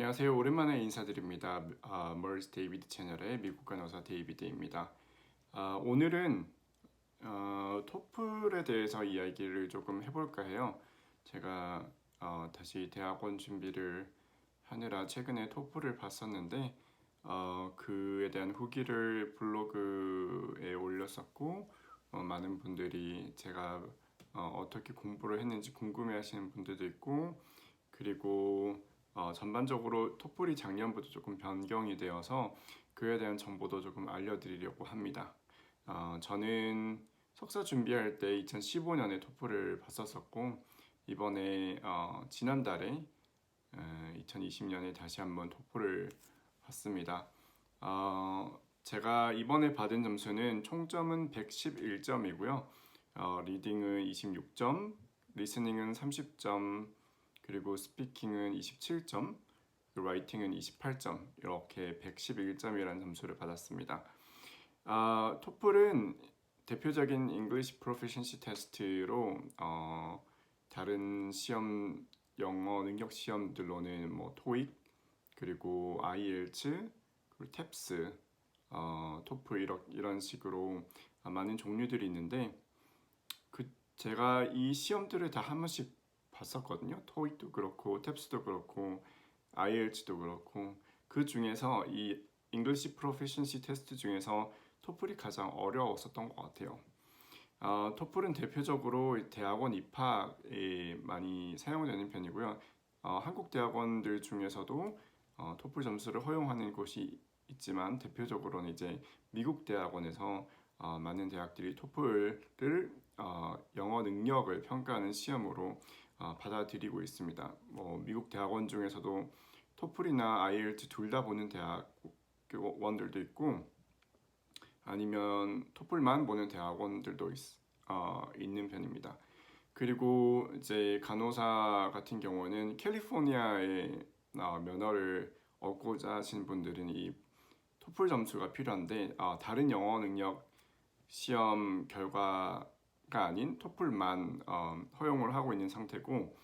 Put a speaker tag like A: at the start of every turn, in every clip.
A: 안녕하세요. 오랜만에 인사드립니다. 머리스 데이비드 채널의 미국 간호사 데이비드입니다. 오늘은 토플에 대해서 이야기를 조금 해볼까 해요. 제가 다시 대학원 준비를 하느라 최근에 토플을 봤었는데 그에 대한 후기를 블로그에 올렸었고 많은 분들이 제가 어떻게 공부를 했는지 궁금해하시는 분들도 있고 그리고 전반적으로 토플이 작년부터 조금 변경이 되어서 그에 대한 정보도 조금 알려드리려고 합니다. 저는 석사 준비할 때 2015년에 토플을 봤었었고 이번에 지난달에 2020년에 다시 한번 토플을 봤습니다. 제가 이번에 받은 점수는 총점은 111점이고요. 리딩은 26점, 리스닝은 30점, 그리고 스피킹은 27점, 라이팅은 28점, 이렇게 111점이라는 점수를 받았습니다. 토플은 대표적인 English Proficiency 테스트로 다른 시험 영어 능력 시험들로는 뭐 토익 그리고 IELTS 그리고 탭스 토플 이런 식으로 많은 종류들이 있는데 제가 이 시험들을 다 한 번씩 봤었거든요. 토익도 그렇고 탭스도 그렇고 IELTS도 그렇고 그 중에서 이 English Proficiency 테스트 중에서 토플이 가장 어려웠었던 것 같아요. 토플은 대표적으로 대학원 입학에 많이 사용되는 편이고요. 한국 대학원들 중에서도 토플 점수를 허용하는 곳이 있지만 대표적으로는 이제 미국 대학원에서 많은 대학들이 토플을 영어 능력을 평가하는 시험으로 받아들이고 있습니다. 미국 대학원 중에서도 토플이나 IELTS 둘 다 보는 대학원들도 있고 아니면 토플만 보는 대학원들도 있는 편입니다. 그리고 이제 간호사 같은 경우는 캘리포니아의 면허를 얻고자 하시는 분들은 이 토플 점수가 필요한데 다른 영어 능력 시험 결과가 아닌 토플만 허용을 하고 있는 상태고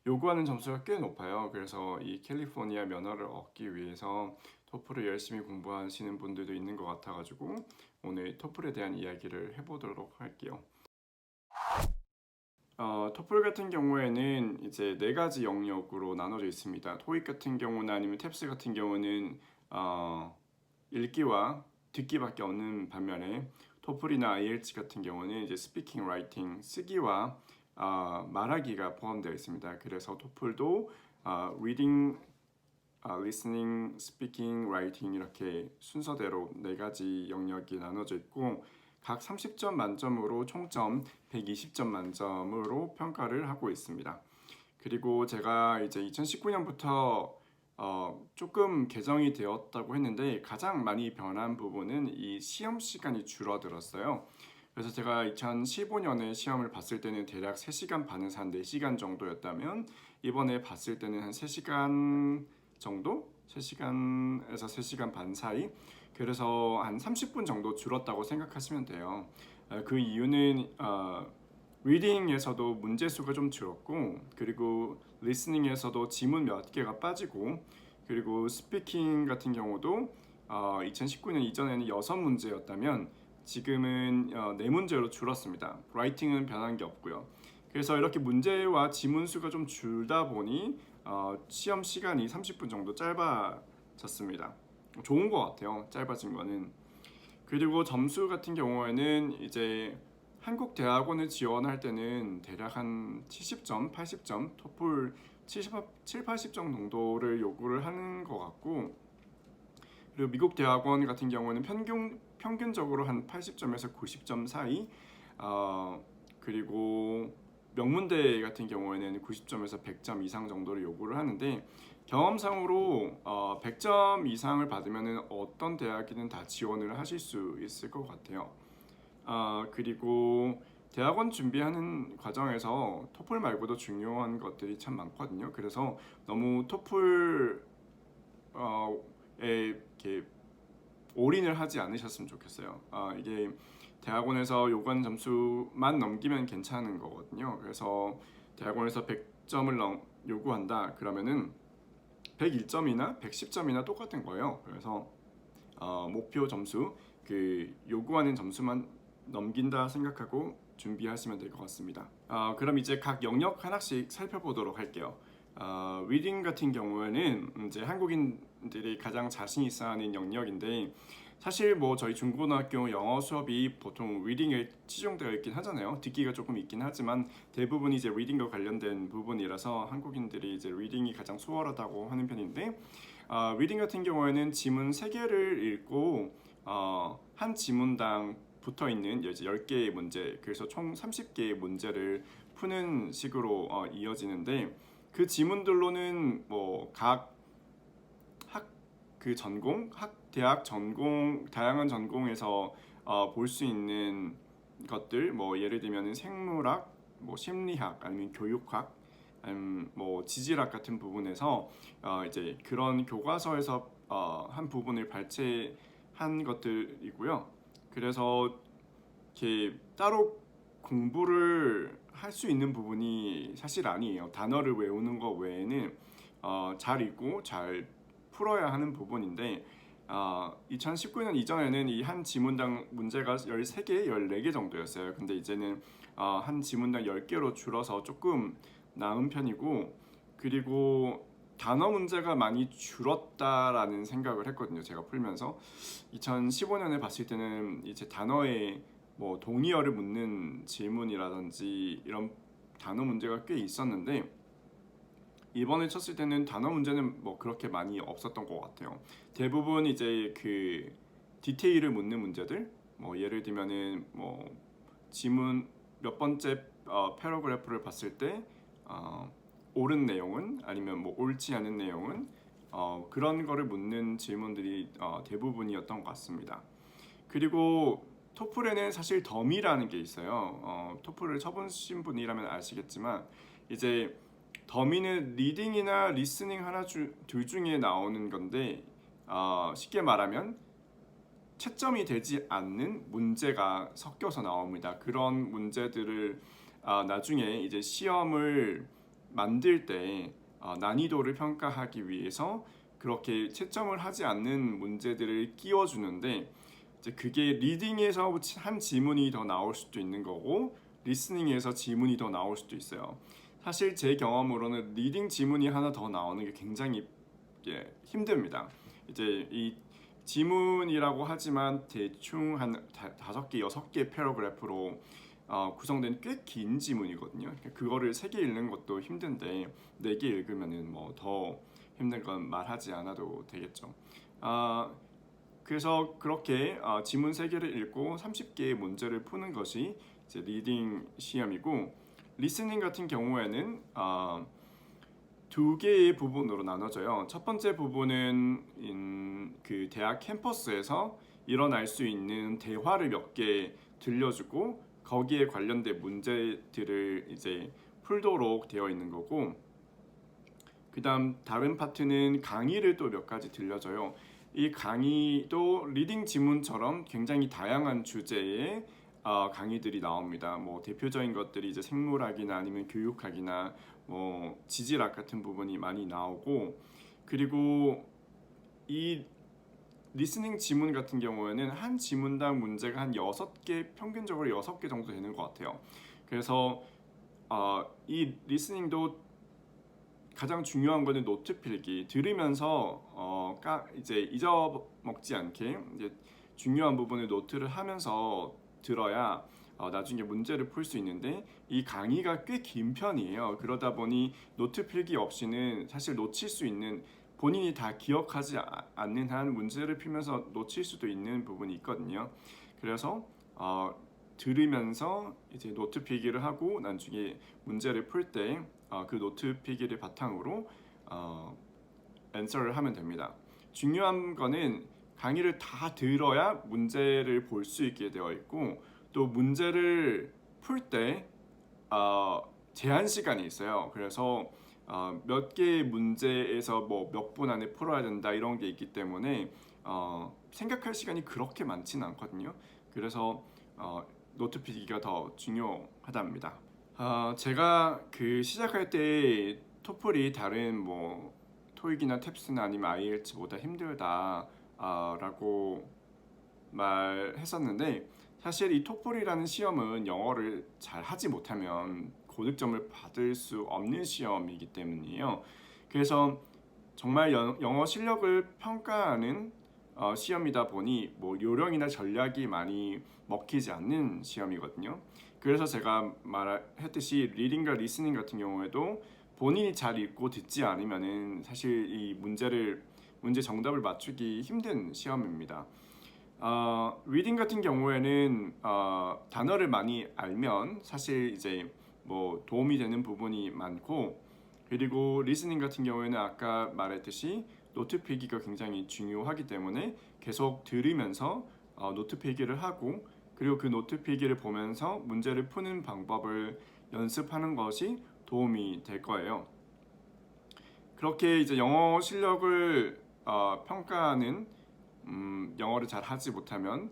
A: 요구하는 점수가 꽤 높아요. 그래서 이 캘리포니아 면허를 얻기 위해서 토플을 열심히 공부하시는 분들도 있는 것 같아가지고 오늘 토플에 대한 이야기를 해보도록 할게요. 토플 같은 경우에는 이제 네 가지 영역으로 나눠져 있습니다. 토익 같은 경우나 아니면 탭스 같은 경우는 읽기와 듣기밖에 없는 반면에 토플이나 IELTS 같은 경우는 이제 스피킹, 라이팅, 쓰기와 말하기가 포함되어 있습니다. 그래서 토플도 reading, listening, speaking, writing 이렇게 순서대로 네 가지 영역이 나눠져 있고 각 30점 만점으로 총점 120점 만점으로 평가를 하고 있습니다. 그리고 제가 이제 2019년부터 조금 개정이 되었다고 했는데 가장 많이 변한 부분은 이 시험 시간이 줄어들었어요. 그래서 제가 2015년에 시험을 봤을 때는 대략 3시간 반에서 한 4시간 정도였다면 이번에 봤을 때는 한 3시간 정도? 3시간에서 3시간 반 사이? 그래서 한 30분 정도 줄었다고 생각하시면 돼요. 그 이유는 리딩에서도 문제 수가 좀 줄었고 그리고 리스닝에서도 지문 몇 개가 빠지고 그리고 스피킹 같은 경우도 2019년 이전에는 6문제였다면 지금은 4문제로 줄었습니다. 라이팅은 변한 게 없고요. 그래서 이렇게 문제와 지문 수가 좀 줄다 보니 시험 시간이 30분 정도 짧아졌습니다. 좋은 것 같아요. 짧아진 거는. 그리고 점수 같은 경우에는 이제 한국 대학원을 지원할 때는 대략 한 70점, 80점, 토플 70, 80점 정도를 요구를 하는 것 같고 그리고 미국 대학원 같은 경우는 평균적으로 한 80점에서 90점 사이 그리고 명문대 같은 경우에는 90점에서 100점 이상 정도를 요구를 하는데 경험상으로 100점 이상을 받으면 어떤 대학이든 다 지원을 하실 수 있을 것 같아요. 그리고 대학원 준비하는 과정에서 토플 말고도 중요한 것들이 참 많거든요. 그래서 너무 토플에 이렇게 올인을 하지 않으셨으면 좋겠어요. 이게 대학원에서 요구하는 점수만 넘기면 괜찮은 거거든요. 그래서 대학원에서 100점을 요구한다 그러면은 101점이나 110점이나 똑같은 거예요. 그래서 목표 점수, 그 요구하는 점수만 넘긴다 생각하고 준비하시면 될 것 같습니다. 그럼 이제 각 영역 하나씩 살펴보도록 할게요. 리딩 같은 경우에는 이제 한국인들이 가장 자신 있어하는 영역인데, 사실 뭐 저희 중고등학교 영어 수업이 보통 리딩에 치중되어 있긴 하잖아요. 듣기가 조금 있긴 하지만 대부분 이제 리딩과 관련된 부분이라서 한국인들이 이제 리딩이 가장 수월하다고 하는 편인데, 리딩 같은 경우에는 지문 3개를 읽고 한 지문당 붙어 있는 이제 10개의 문제, 그래서 총 30개의 문제를 푸는 식으로 이어지는데, 그 지문들로는 뭐 각 대학 전공, 다양한 전공에서 볼 수 있는 것들, 뭐 예를 들면 생물학, 뭐 심리학, 아니면 교육학, 아니면 뭐 지질학 같은 부분에서 이제 그런 교과서에서 한 부분을 발췌한 것들이고요. 그래서 이렇게 따로 공부를 할 수 있는 부분이 사실 아니에요. 단어를 외우는 것 외에는 잘 읽고 잘 풀어야 하는 부분인데, 2019년 이전에는 이 한 지문당 문제가 13개, 14개 정도였어요. 근데 이제는 한 지문당 10개로 줄어서 조금 나은 편이고, 그리고 단어 문제가 많이 줄었다라는 생각을 했거든요. 제가 풀면서 2015년에 봤을 때는 이제 단어에 뭐 동의어를 묻는 질문이라든지 이런 단어 문제가 꽤 있었는데, 이번에 쳤을 때는 단어 문제는 뭐 그렇게 많이 없었던 것 같아요. 대부분 이제 그 디테일을 묻는 문제들, 뭐 예를 들면은 뭐 지문 몇 번째 패러그래프를 봤을 때 옳은 내용은, 아니면 뭐 옳지 않은 내용은, 그런 거를 묻는 질문들이 대부분이었던 것 같습니다. 그리고 토플에는 사실 덤이라는 게 있어요. 토플을 쳐보신 분이라면 아시겠지만, 이제 더미는 리딩이나 리스닝 둘 중에 나오는 건데, 쉽게 말하면 채점이 되지 않는 문제가 섞여서 나옵니다. 그런 문제들을 나중에 이제 시험을 만들 때 난이도를 평가하기 위해서 그렇게 채점을 하지 않는 문제들을 끼워주는데, 이제 그게 리딩에서 한 지문이 더 나올 수도 있는 거고, 리스닝에서 지문이 더 나올 수도 있어요. 사실 제 경험으로는 리딩 지문이 하나 더 나오는 게 굉장히 힘듭니다. 이제 이 지문이라고 하지만 대충 한 5개, 6개 패러그래프로 구성된 꽤 긴 지문이거든요. 그거를 3개 읽는 것도 힘든데 4개 읽으면은 뭐 더 힘든 건 말하지 않아도 되겠죠. 그래서 그렇게 지문 3개를 읽고 30개의 문제를 푸는 것이 이제 리딩 시험이고, 리스닝 같은 경우에는 2개의 부분으로 나눠져요. 첫 번째 부분은 그 대학 캠퍼스에서 일어날 수 있는 대화를 몇 개 들려주고, 거기에 관련된 문제들을 이제 풀도록 되어 있는 거고, 그 다음 다른 파트는 강의를 또 몇 가지 들려줘요. 이 강의도 리딩 지문처럼 굉장히 다양한 주제의 강의들이 나옵니다. 뭐 대표적인 것들이 이제 생물학이나 아니면 교육학이나 뭐 지질학 같은 부분이 많이 나오고, 그리고 이 리스닝 지문 같은 경우에는 한 지문당 문제가 한 6개, 평균적으로 6개 정도 되는 것 같아요. 그래서 이 리스닝도 가장 중요한 거는 노트 필기, 들으면서 이제 잊어먹지 않게 이제 중요한 부분을 노트를 하면서 들어야 나중에 문제를 풀 수 있는데, 이 강의가 꽤 긴 편이에요. 그러다 보니 노트 필기 없이는 사실 놓칠 수 있는, 본인이 다 기억하지 않는 한 문제를 풀면서 놓칠 수도 있는 부분이 있거든요. 그래서 들으면서 이제 노트 필기를 하고 나중에 문제를 풀 때 그 노트 필기를 바탕으로 앤서를 하면 됩니다. 중요한 거는 강의를 다 들어야 문제를 볼 수 있게 되어 있고, 또 문제를 풀 때 제한 시간이 있어요. 그래서 몇 개의 문제에서 뭐 몇 분 안에 풀어야 된다 이런 게 있기 때문에 생각할 시간이 그렇게 많지는 않거든요. 그래서 노트 필기가 더 중요하답니다. 제가 그 시작할 때 토플이 다른 뭐 토익이나 탭스나 아니면 IELTS보다 힘들다라고 말했었는데 사실 이 토플이라는 시험은 영어를 잘 하지 못하면 고득점을 받을 수 없는 시험이기 때문이에요. 그래서 정말 영어 실력을 평가하는 시험이다 보니 뭐 요령이나 전략이 많이 먹히지 않는 시험이거든요. 그래서 제가 말했듯이 리딩과 리스닝 같은 경우에도 본인이 잘 읽고 듣지 않으면은 사실 이 문제 정답을 맞추기 힘든 시험입니다. 리딩 같은 경우에는 단어를 많이 알면 사실 이제 뭐 도움이 되는 부분이 많고, 그리고 리스닝 같은 경우에는 아까 말했듯이 노트 필기가 굉장히 중요하기 때문에 계속 들으면서 노트 필기를 하고, 그리고 그 노트 필기를 보면서 문제를 푸는 방법을 연습하는 것이 도움이 될 거예요. 그렇게 이제 영어 실력을 평가하는 영어를 잘 하지 못하면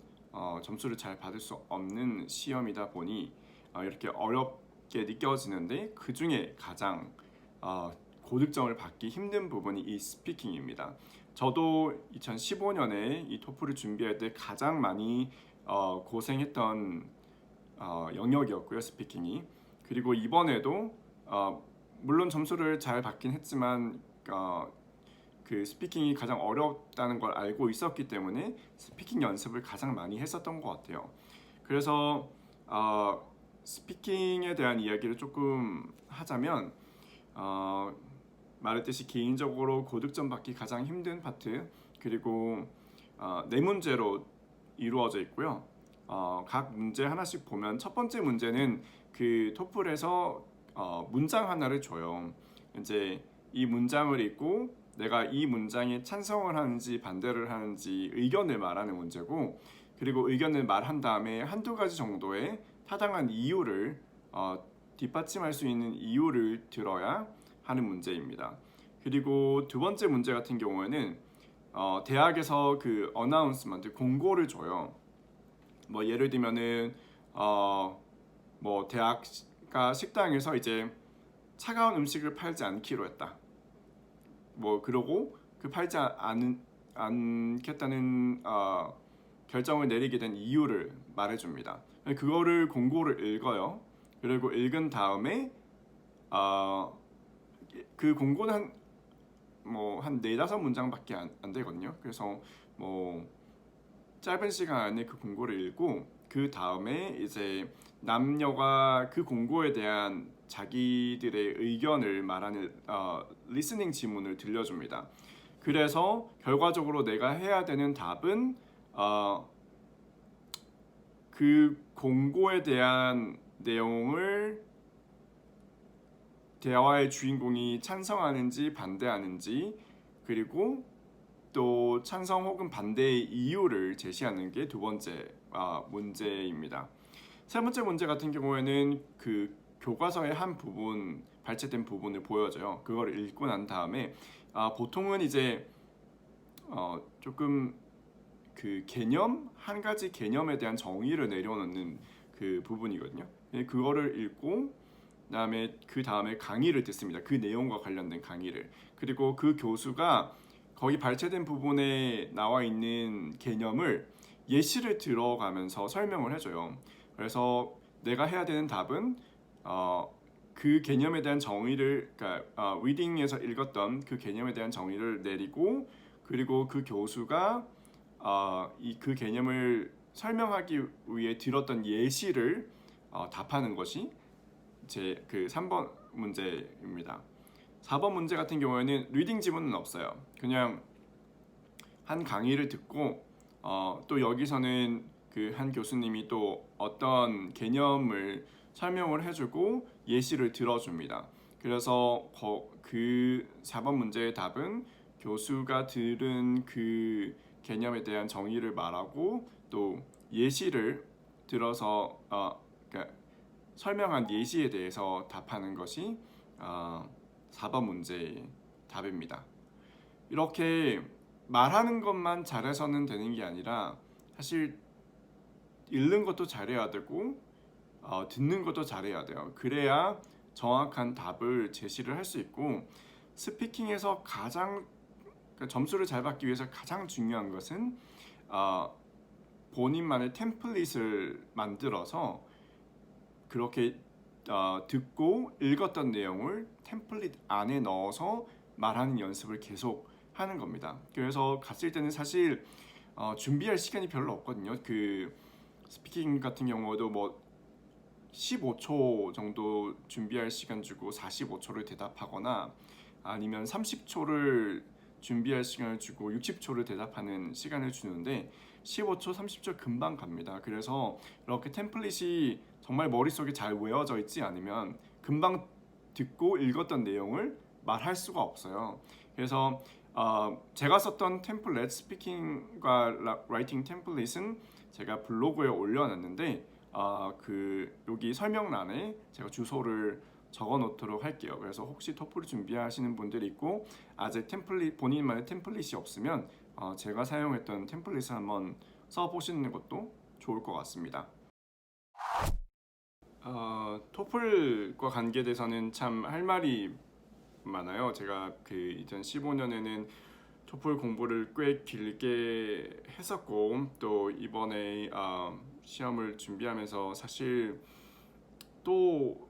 A: 점수를 잘 받을 수 없는 시험이다 보니 이렇게 어렵게 느껴지는데, 그 중에 가장 고득점을 받기 힘든 부분이 이 스피킹입니다. 저도 2015년에 이 토플을 준비할 때 가장 많이 고생했던 영역이었고요, 스피킹이. 그리고 이번에도 물론 점수를 잘 받긴 했지만 그 스피킹이 가장 어렵다는 걸 알고 있었기 때문에 스피킹 연습을 가장 많이 했었던 것 같아요. 그래서 스피킹에 대한 이야기를 조금 하자면 말했듯이 개인적으로 고득점 받기 가장 힘든 파트, 그리고 네 문제로 이루어져 있고요. 각 문제 하나씩 보면 첫 번째 문제는 그 토플에서 문장 하나를 줘요. 이제 이 문장을 읽고 내가 이 문장에 찬성을 하는지 반대를 하는지 의견을 말하는 문제고, 그리고 의견을 말한 다음에 한두 가지 정도의 타당한 이유를 뒷받침할 수 있는 이유를 들어야 하는 문제입니다. 그리고 두 번째 문제 같은 경우에는 대학에서 그 어나운스먼트 공고를 줘요. 뭐 예를 들면은 뭐 대학가 식당에서 이제 차가운 음식을 팔지 않기로 했다. 뭐 그러고 그 팔지 않겠다는 결정을 내리게 된 이유를 말해줍니다. 그거를 공고를 읽어요. 그리고 읽은 다음에 그 공고는 한 4-5문장밖에 안 되거든요. 그래서 뭐 짧은 시간 안에 그 공고를 읽고, 그 다음에 이제 남녀가 그 공고에 대한 자기들의 의견을 말하는 리스닝 지문을 들려줍니다. 그래서 결과적으로 내가 해야 되는 답은 그 공고에 대한 내용을 대화의 주인공이 찬성하는지 반대하는지, 그리고 또 찬성 혹은 반대의 이유를 제시하는 게 두 번째 문제입니다. 세 번째 문제 같은 경우에는 그 교과서의 한 부분, 발췌된 부분을 보여줘요. 그걸 읽고 난 다음에 보통은 이제 조금 그 개념, 한 가지 개념에 대한 정의를 내려놓는 그 부분이거든요. 그거를 읽고 그 다음에 강의를 듣습니다. 그 내용과 관련된 강의를. 그리고 그 교수가 거기 발췌된 부분에 나와 있는 개념을 예시를 들어가면서 설명을 해줘요. 그래서 내가 해야 되는 답은 그 개념에 대한 정의를, 그러니까 리딩에서 읽었던 그 개념에 대한 정의를 내리고, 그리고 그 교수가 그 개념을 설명하기 위해 들었던 예시를 답하는 것이 제 그 3번 문제입니다. 4번 문제 같은 경우에는 리딩 지문은 없어요. 그냥 한 강의를 듣고 또 여기서는 그 한 교수님이 또 어떤 개념을 설명을 해주고 예시를 들어줍니다. 그래서 그 4번 문제의 답은 교수가 들은 그 개념에 대한 정의를 말하고 또 예시를 들어서 그러니까 설명한 예시에 대해서 답하는 것이 4번 문제의 답입니다. 이렇게 말하는 것만 잘해서는 되는 게 아니라 사실 읽는 것도 잘해야 되고 듣는 것도 잘해야 돼요. 그래야 정확한 답을 제시를 할 수 있고, 스피킹에서 가장 그러니까 점수를 잘 받기 위해서 가장 중요한 것은 본인만의 템플릿을 만들어서 그렇게 듣고 읽었던 내용을 템플릿 안에 넣어서 말하는 연습을 계속 하는 겁니다. 그래서 갔을 때는 사실 준비할 시간이 별로 없거든요. 그 스피킹 같은 경우도 뭐 15초 정도 준비할 시간 주고 45초를 대답하거나 아니면 30초를 준비할 시간을 주고 60초를 대답하는 시간을 주는데 15초, 30초 금방 갑니다. 그래서 이렇게 템플릿이 정말 머릿속에 잘 외워져 있지 않으면 금방 듣고 읽었던 내용을 말할 수가 없어요. 그래서 제가 썼던 템플릿, 스피킹과 라이팅 템플릿은 제가 블로그에 올려놨는데 여기 설명란에 제가 주소를 적어 놓도록 할게요. 그래서 혹시 토플 준비하시는 분들이 있고 아직 본인만의 템플릿이 없으면 제가 사용했던 템플릿을 한번 써보시는 것도 좋을 것 같습니다. 토플과 관계돼서는 참 할 말이 많아요. 제가 그 2015년에는 토플 공부를 꽤 길게 했었고 또 이번에 시험을 준비하면서 사실 또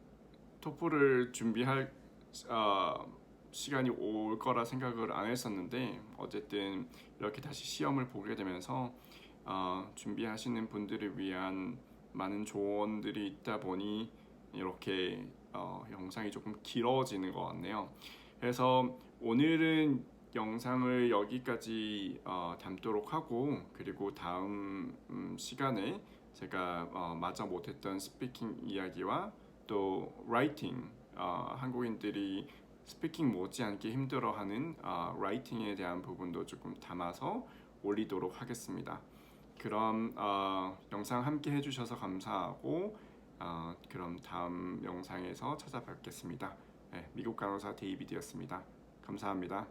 A: 토플을 준비할 시간이 올 거라 생각을 안 했었는데 어쨌든 이렇게 다시 시험을 보게 되면서 준비하시는 분들을 위한 많은 조언들이 있다 보니 이렇게 영상이 조금 길어지는 것 같네요. 그래서 오늘은 영상을 여기까지 담도록 하고 그리고 다음 시간에 제가 마저 못했던 스피킹 이야기와 또 라이팅 한국인들이 스피킹 못지않게 힘들어하는 라이팅에 대한 부분도 조금 담아서 올리도록 하겠습니다. 그럼 영상 함께 해주셔서 감사하고 그럼 다음 영상에서 찾아뵙겠습니다. 네, 미국 간호사 데이비드였습니다. 감사합니다.